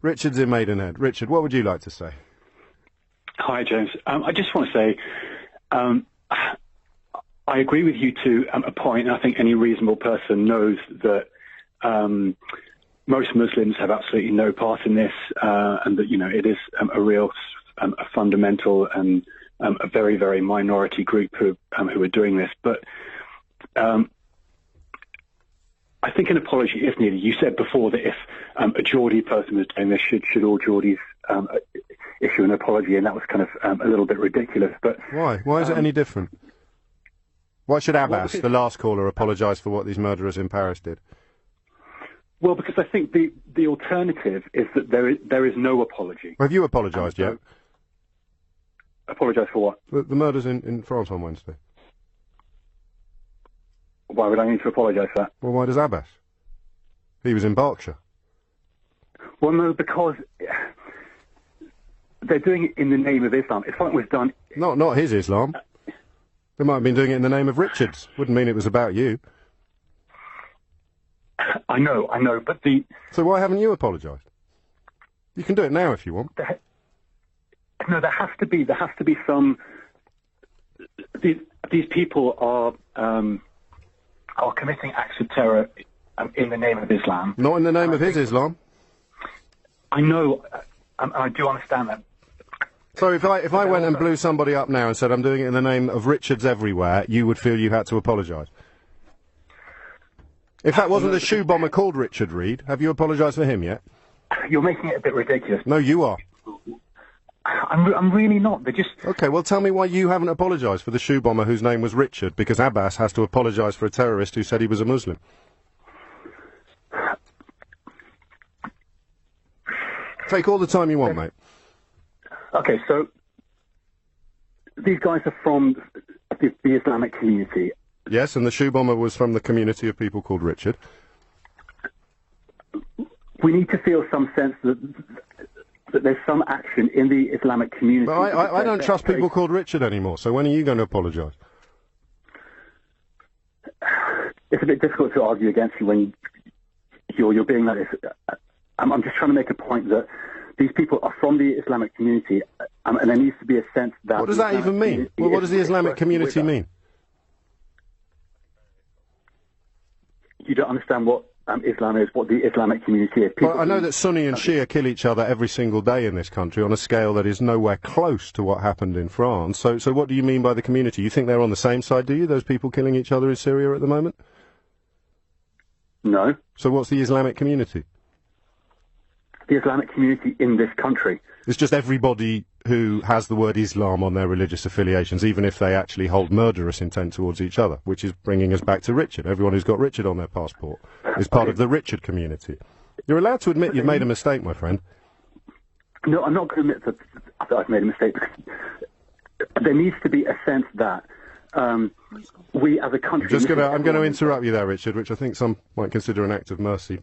Richard's in Maidenhead. Richard, what would you like to say? Hi, James. I just want to say I agree with you to a point, and I think any reasonable person knows that most Muslims have absolutely no part in this, and that, you know, it is a real a fundamental and a very, very minority group who are doing this. But I think an apology is needed. You said before that if a Geordie person was doing this, should all Geordies issue an apology, and that was kind of a little bit ridiculous. But why? Why is it any different? Why should Abbas, the last caller, apologise for what these murderers in Paris did? Well, because I think the alternative is that there is no apology. Have you apologised yet? Apologise for what? The murders in France on Wednesday. Why would I need to apologise for that? Well, why does Abbas? He was in Berkshire. Well, no, because they're doing it in the name of Islam. If something was done... Not his Islam. They might have been doing it in the name of Richard's. Wouldn't mean it was about you. I know, but the... So why haven't you apologised? You can do it now if you want. No, there has to be some... These people are committing acts of terror in the name of Islam. Not in the name of his Islam. I know, I do understand that. So if I went and blew somebody up now and said I'm doing it in the name of Richards everywhere, you would feel you had to apologise? If that wasn't a shoe bomber called Richard Reed, have you apologised for him yet? You're making it a bit ridiculous. No, you are. I'm really not. They're just... Okay, well tell me why you haven't apologised for the shoe bomber whose name was Richard, because Abbas has to apologise for a terrorist who said he was a Muslim. Take all the time you want, mate. Okay, so these guys are from the Islamic community. Yes, and the shoe bomber was from the community of people called Richard. We need to feel some sense that there's some action in the Islamic community. But I don't trust people called Richard anymore, so when are you going to apologise? It's a bit difficult to argue against you when you're being like this. I'm just trying to make a point that these people are from the Islamic community, and there needs to be a sense that... What does that even mean? Well, what does the Islamic community mean? You don't understand what Islam is, what the Islamic community is. Well, I know that Sunni and Shia kill each other every single day in this country on a scale that is nowhere close to what happened in France. So what do you mean by the community? You think they're on the same side, do you, those people killing each other in Syria at the moment? No. So what's the Islamic community? The Islamic community in this country. It's just everybody who has the word Islam on their religious affiliations, even if they actually hold murderous intent towards each other, which is bringing us back to Richard. Everyone who's got Richard on their passport is part of the Richard community. You're allowed to admit you've made a mistake, my friend. No, I'm not going to admit that I've made a mistake, because there needs to be a sense that we as a country... I'm going to interrupt you there, Richard, which I think some might consider an act of mercy.